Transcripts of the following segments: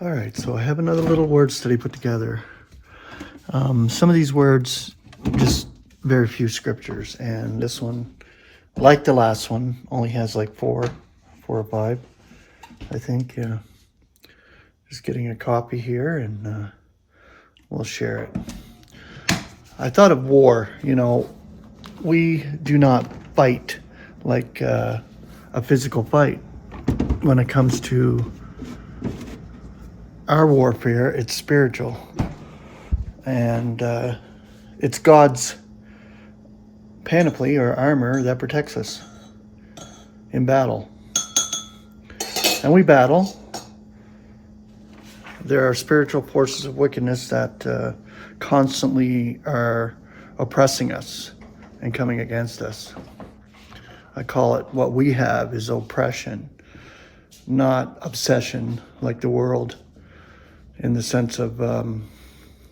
All right, so I have another little word study put together. Some of these words, just very few scriptures, and this one, like the last one, only has like four or five, I think. Yeah, just getting a copy here, and we'll share it. I thought of war. We do not fight like a physical fight when it comes to our warfare. It's spiritual, and it's God's panoply or armor that protects us in battle. And we battle. There are spiritual forces of wickedness that constantly are oppressing us and coming against us. I call it, what we have is oppression, not obsession like the world, in the sense of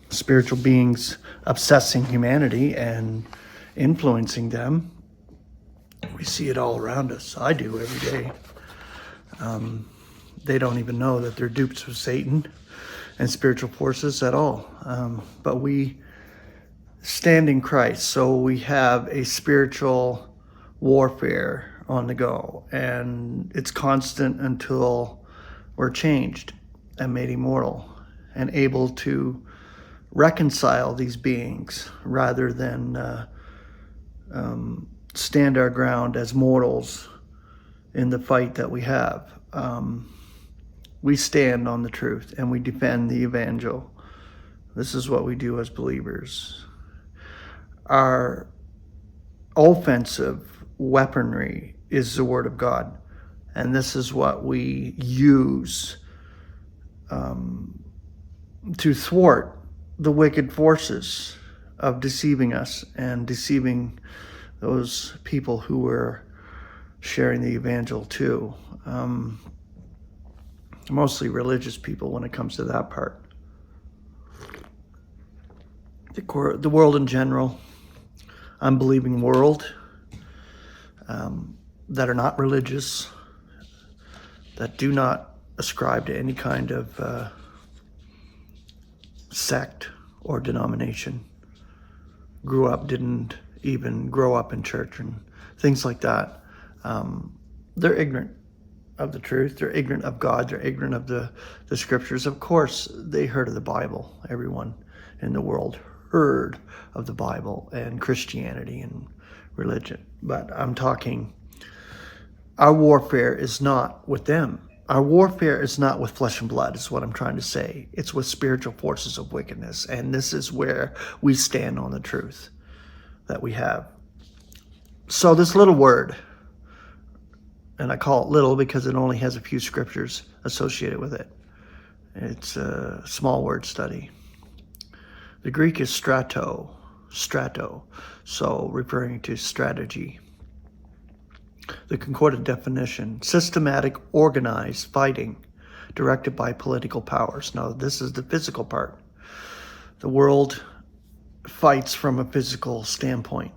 spiritual beings obsessing humanity and influencing them. We see it all around us. I do every day. They don't even know that they're dupes of Satan and spiritual forces at all. But we stand in Christ, so we have a spiritual warfare on the go, and it's constant until we're changed and made immortal and able to reconcile these beings rather than stand our ground as mortals in the fight that we have. We stand on the truth and we defend the evangel. This is what we do as believers. Our offensive weaponry is the Word of God, and this is what we use to thwart the wicked forces of deceiving us and deceiving those people who were sharing the evangel too. Mostly religious people when it comes to that part. The world in general, unbelieving world, that are not religious, that do not ascribe to any kind of sect or denomination, didn't even grow up in church and things like that. They're ignorant of the truth. They're ignorant of God. They're ignorant of the scriptures. Of course, they heard of the Bible. Everyone in the world heard of the Bible and Christianity and religion. But I'm talking, our warfare is not with them. Our warfare is not with flesh and blood, is what I'm trying to say. It's with spiritual forces of wickedness. And this is where we stand on the truth that we have. So this little word, and I call it little because it only has a few scriptures associated with it. It's a small word study. The Greek is strato, so referring to strategy. The concordant definition, systematic, organized fighting directed by political powers. Now, this is the physical part. The world fights from a physical standpoint.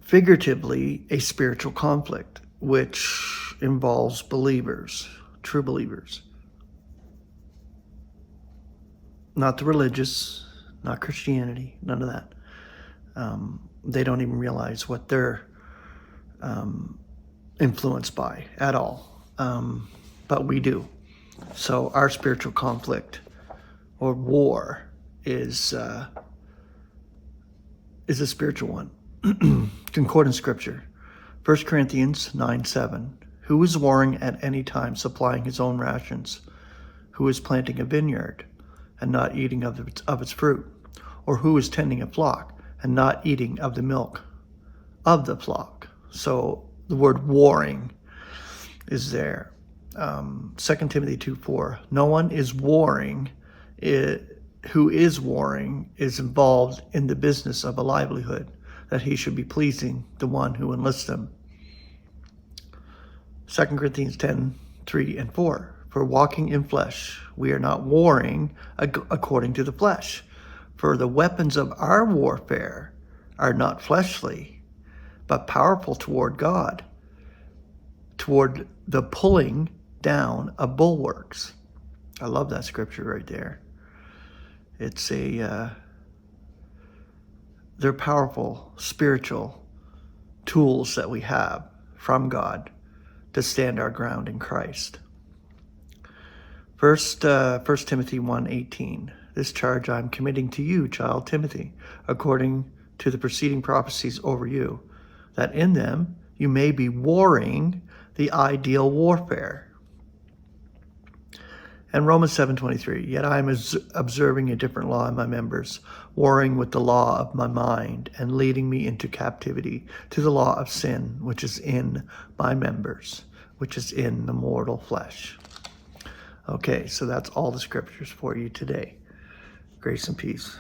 Figuratively, a spiritual conflict, which involves believers, true believers. Not the religious, not Christianity, none of that. They don't even realize what they're influenced by at all. But we do. So our spiritual conflict or war is a spiritual one. Concordant scripture. 1 Corinthians 9:7. Who is warring at any time, supplying his own rations? Who is planting a vineyard and not eating of its fruit? Or who is tending a flock and not eating of the milk of the flock? So the word warring is there. 2 Timothy 2:4. No one is warring. Who is warring is involved in the business of a livelihood, that he should be pleasing the one who enlists him. 2 Corinthians 10:3 and 4. For walking in flesh, we are not warring according to the flesh. For the weapons of our warfare are not fleshly, but powerful toward God, toward the pulling down of bulwarks I love that scripture right there. It's they're powerful spiritual tools that we have from God to stand our ground in Christ. First Timothy 1:18. This charge I'm committing to you, child Timothy, according to the preceding prophecies over you, that in them you may be warring the ideal warfare. And Romans 7:23, yet I am observing a different law in my members, warring with the law of my mind and leading me into captivity to the law of sin, which is in my members, which is in the mortal flesh. Okay, so that's all the scriptures for you today. Grace and peace.